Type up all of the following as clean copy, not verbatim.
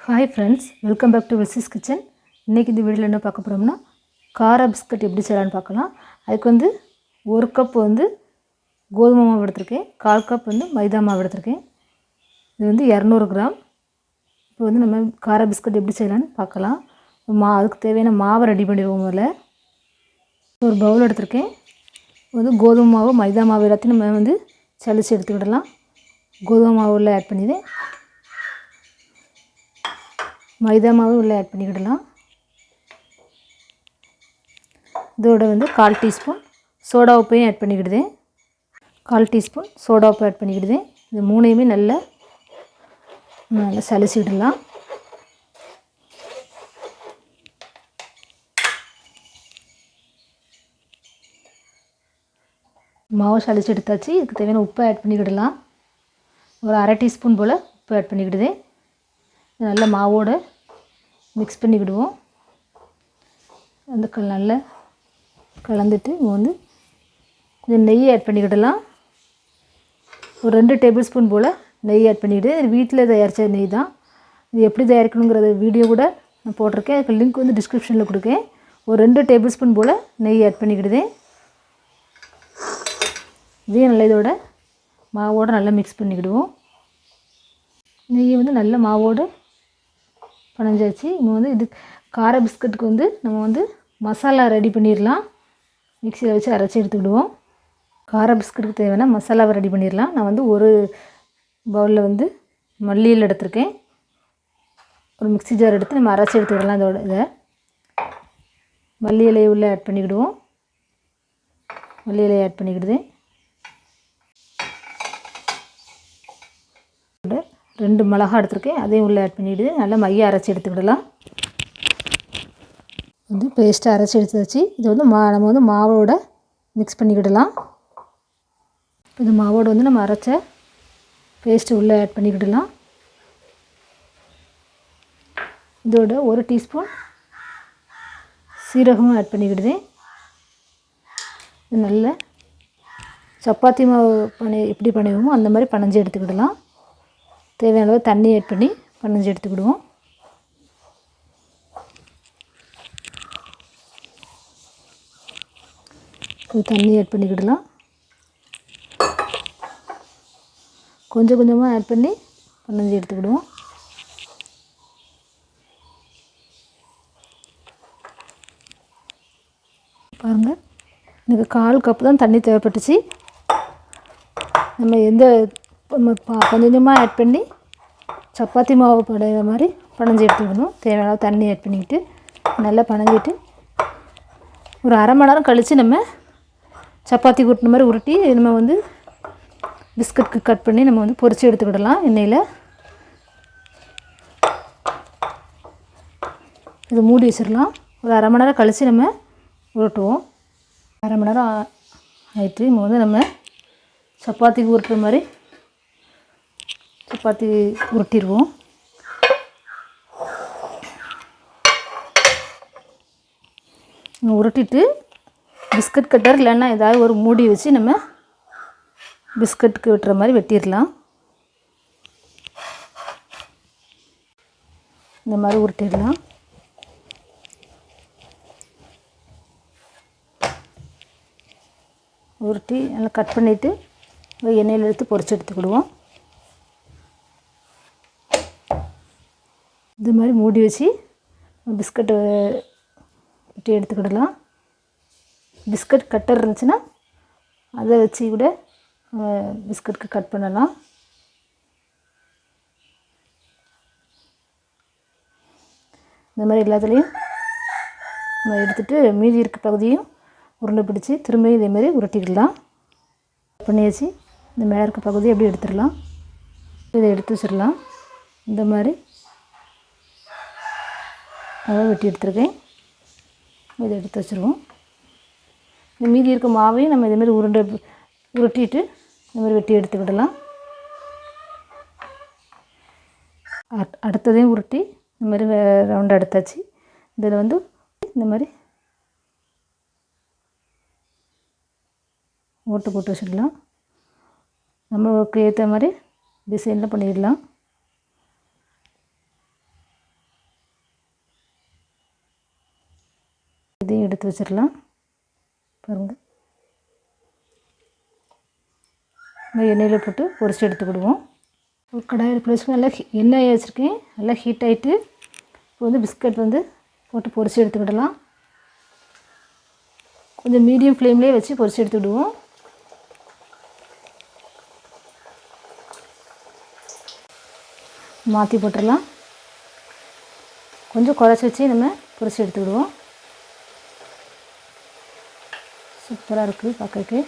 Hi friends, welcome back to வில்சிஸ் kitchen. இன்றைக்கி இந்த வீடியோவில் என்ன பார்க்க போகிறோம்னா காரா பிஸ்கட் எப்படி செய்யலான்னு பார்க்கலாம். அதுக்கு ஒரு கப் கோதுமை மாவு எடுத்திருக்கேன், 1/4 கப் மைதா மாவு எடுத்திருக்கேன். இது 200 கிராம். இப்போ நம்ம காரா பிஸ்கட் எப்படி செய்யலான்னு பார்க்கலாம். அதுக்கு தேவையான மாவை ரெடி பண்ணிடுவோம். முதல்ல ஒரு பவுல் எடுத்திருக்கேன். கோதுமை மாவு மைதா மாவு எல்லாத்தையும் நம்ம சளிச்சு எடுத்துக்கிடலாம். கோதுமை மாவு உள்ள ஆட் பண்ணிடுறேன், மைதா மாவு உள்ளே ஆட் பண்ணிக்கிடலாம். இதோட 1/4 டீஸ்பூன் சோடா உப்பையும் ஆட் பண்ணிக்கிடுதேன். 1/4 டீஸ்பூன் சோடா உப்பு ஆட் பண்ணிக்கிடுதேன். இது மூணையுமே நல்லா சளிச்சிடலாம். மாவு சளிச்சு எடுத்தாச்சு. இதுக்கு தேவையான உப்பை ஆட் பண்ணிக்கிடலாம். ஒரு 1/2 டீஸ்பூன் போல் உப்பு ஆட் பண்ணிக்கிடுதேன். நல்லா மாவோடு மிக்ஸ் பண்ணிக்கிடுவோம். நல்லா கலந்துட்டு கொஞ்சம் நெய் ஆட் பண்ணிக்கிடலாம். ஒரு 2 டேபிள் ஸ்பூன் போல் நெய் ஆட் பண்ணிக்கிட்டு, இது வீட்டில் தயாரித்த நெய் தான். இது எப்படி தயாரிக்கணுங்கிறது வீடியோ கூட நான் போட்டிருக்கேன். அதுக்கு லிங்க் டிஸ்கிரிப்ஷனில் கொடுக்கேன். ஒரு 2 டேபிள் ஸ்பூன் போல் நெய் ஆட் பண்ணிக்கிடுதேன். இதையும் நல்லா இதோட மாவோடு நல்லா மிக்ஸ் பண்ணிக்கிடுவோம். நெய் நல்ல மாவோடு பனஞ்சாச்சு. நம்ம இது கார பிஸ்கட்டுக்கு நம்ம மசாலா ரெடி பண்ணிடலாம். மிக்சியில் வச்சு அரைச்சி எடுத்துக்கிடுவோம். கார பிஸ்கட்டுக்கு தேவையான மசாலாவை ரெடி பண்ணிடலாம். நான் ஒரு பவுலில் மல்லியில் எடுத்திருக்கேன். ஒரு மிக்ஸி ஜார் எடுத்து நம்ம அரைச்சி எடுத்துக்கிடலாம். இதை மல்லி இலையை உள்ளே ஆட் பண்ணிக்கிடுவோம். மல்லி இலையை ஆட் பண்ணிக்கிடுதேன். 2 மிளகா எடுத்துருக்கேன், அதையும் உள்ளே ஆட் பண்ணிவிடுது. நல்லா மைய அரைச்சி எடுத்துக்கிடலாம். பேஸ்ட்டாக அரைச்சி எடுத்து வச்சு இது நம்ம மாவோட மிக்ஸ் பண்ணிக்கிடலாம். இது மாவோடு நம்ம அரைச்ச பேஸ்ட்டு உள்ளே ஆட் பண்ணிக்கிடலாம். இதோட 1 டீஸ்பூன் சீரகமும் ஆட் பண்ணிக்கிடுதேன். இது நல்ல சப்பாத்தி மாவு எப்படி பண்ணுவோமோ அந்த மாதிரி பனஞ்சு எடுத்துக்கிடலாம். தேவையான அளவு தண்ணி ஆட் பண்ணி பனஞ்சு எடுத்துக்கிடுவோம். தண்ணி ஆட் பண்ணிக்கிடலாம். கொஞ்சம் கொஞ்சமாக ஆட் பண்ணி பனஞ்சு எடுத்துக்கிடுவோம். பாருங்கள், எனக்கு 1/4 கப்பு தான் தண்ணி தேவைப்பட்டுச்சு. நம்ம கொஞ்சம் கொஞ்சமாக ஆட் பண்ணி சப்பாத்தி மாவு படையிற மாதிரி பனஞ்சு எடுத்துக்கணும். தேவையான தண்ணி ஆட் பண்ணிக்கிட்டு நல்லா பனஞ்சிட்டு ஒரு 1/2 மணி நேரம் கழித்து நம்ம சப்பாத்தி உருட்டின மாதிரி உருட்டி நம்ம பிஸ்கட்க்கு கட் பண்ணி நம்ம பொரித்து எடுத்துக்கிடலாம் எண்ணெயில். இது மூடி வச்சிடலாம். ஒரு 1/2 மணி நேரம் கழித்து நம்ம உருட்டுவோம். 1/2 மணி நேரம் ஆகிட்டு நம்ம சப்பாத்திக்கு உருட்டுற மாதிரி சப்பாத்தி உருட்டிடுவோம். உருட்டிட்டு பிஸ்கட் கட்டர் இல்லைன்னா ஏதாவது ஒரு மூடி வச்சு நம்ம பிஸ்கட்டுக்கு வெட்டுற மாதிரி வெட்டிடலாம். இந்த மாதிரி உருட்டிடலாம். உருட்டி நல்லா கட் பண்ணிவிட்டு எண்ணெயில் எடுத்து பொரிச்சு எடுத்துக்கிடுவோம். இது மாதிரி மூடி வச்சு பிஸ்கட்டை வெட்டி எடுத்துக்கிடலாம். பிஸ்கட் கட்டர் இருந்துச்சுன்னா அதை வச்சு கூட பிஸ்கட்டுக்கு கட் பண்ணலாம். இந்த மாதிரி எல்லாத்துலேயும் நம்ம எடுத்துகிட்டு மீதி இருக்க பகுதியும் உருண்டை பிடிச்சி திரும்பியும் இதேமாரி உருட்டிக்கிடலாம். பண்ணி வச்சு இந்த மேலே இருக்க பகுதியை அப்படியே எடுத்துடலாம். இதை எடுத்து வச்சிடலாம். இந்த மாதிரி அதை வெட்டி எடுத்துருக்கேன். இதை எடுத்து வச்சுருவோம். இந்த மீதி இருக்க மாவையும் நம்ம இதேமாரி உருட்டிட்டு இந்த மாதிரி வெட்டி எடுத்துக்கிடலாம். அடுத்ததையும் உருட்டி இந்த மாதிரி ரவுண்டாக எடுத்தாச்சு. இதில் இந்த மாதிரி ஓட்டு போட்டு வச்சிடலாம். நம்மளுக்கு ஏற்ற மாதிரி டிசைனில் பண்ணிடலாம். இதையும் எடுத்து வச்சிடலாம். பாருங்கள், எண்ணெயில் போட்டு பொரிச்சு எடுத்துக்கிடுவோம். ஒரு கடாயில் பிடிச்சி நல்லா எண்ணெயை வச்சுருக்கேன். நல்லா ஹீட் ஆகிட்டு இப்போ வந்து பிஸ்கட் வந்து போட்டு பொரிச்சு எடுத்துக்கிடலாம். கொஞ்சம் மீடியம் ஃப்ளேம்லேயே வச்சு பொரிச்சு எடுத்துக்கிடுவோம். மாற்றி போட்டுடலாம். கொஞ்சம் குறைச்சி வச்சு நம்ம பொரிச்சு எடுத்துக்கிடுவோம். சூப்பராக இருக்குது, பார்க்கறதுக்கு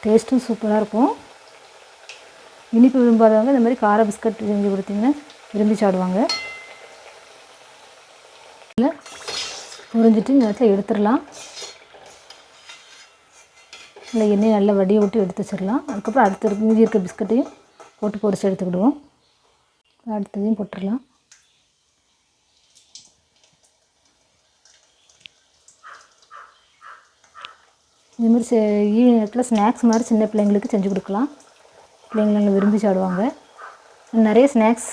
டேஸ்ட்டும் சூப்பராக இருக்கும். இனிப்பு விரும்பாதவங்க இந்த மாதிரி கார பிஸ்கட் செஞ்சு கொடுத்தீங்கன்னா விரும்பி சாப்பிடுவாங்க. இல்லை பொரிஞ்சிட்டு இந்த இடத்துல எடுத்துடலாம். இல்லை எண்ணெயை நல்லா வடியை விட்டு எடுத்து வச்சிடலாம். அதுக்கப்புறம் அடுத்த மீதி இருக்க பிஸ்கட்டையும் போட்டு பொரிச்சு எடுத்துக்கிடுவோம். அடுத்ததையும் போட்டுடலாம். இதுமாதிரி ஈவினிங் நேரத்தில் ஸ்நாக்ஸ் மாதிரி சின்ன பிள்ளைங்களுக்கு செஞ்சு கொடுக்கலாம். பிள்ளைங்க நல்லா விரும்பி சாப்பிடுவாங்க. நிறைய ஸ்நாக்ஸ்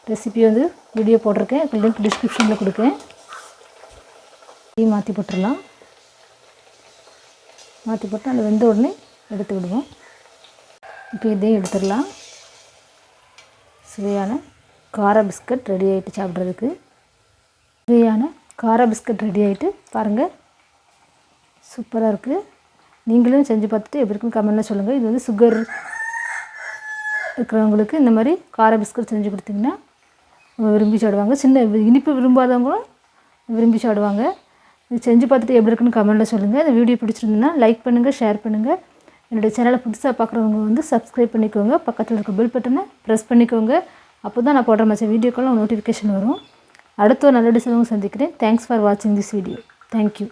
ரெசிபி வந்து வீடியோ போட்டிருக்கேன், லிங்க் டிஸ்கிரிப்ஷனில் கொடுக்கேன். இதையும் மாற்றி போட்டுடலாம். மாற்றி போட்டு அந்த வெந்த உடனே எடுத்து விடுவோம். இப்போ இதையும் எடுத்துடலாம். சுவையான கார பிஸ்கட் ரெடி ஆகிட்டு சாப்பிட்றதுக்கு. சுவையான கார பிஸ்கட் ரெடி ஆகிட்டு பாருங்கள், சூப்பராக இருக்குது. நீங்களும் செஞ்சு பார்த்துட்டு எப்படி இருக்குன்னு கமெண்ட்டில் சொல்லுங்கள். இது வந்து சுகர் இருக்கிறவங்களுக்கு இந்த மாதிரி கார பிஸ்கட் செஞ்சு கொடுத்திங்கன்னா விரும்பி சாப்பிடுவாங்க. சின்ன இனிப்பு விரும்பாதவங்களும் விரும்பி சாப்பிடுவாங்க. இது செஞ்சு பார்த்துட்டு எப்படி இருக்குன்னு கமெண்ட்டில் சொல்லுங்கள். இந்த வீடியோ பிடிச்சிருந்ததுன்னா லைக் பண்ணுங்கள், ஷேர் பண்ணுங்கள். என்னுடைய சேனலை புதுசாக பார்க்குறவங்க வந்து சப்ஸ்கிரைப் பண்ணிக்கோங்க. பக்கத்தில் இருக்க பெல் பட்டனை ப்ரெஸ் பண்ணிக்கோங்க. அப்போ தான் நான் போடுற மற்ற வீடியோக்கெல்லாம் நோட்டிஃபிகேஷன் வரும். அடுத்த ஒரு நல்ல டிசைன் சந்திக்கிறேன். தேங்க்ஸ் ஃபார் வாட்சிங் திஸ் வீடியோ. தேங்க்யூ.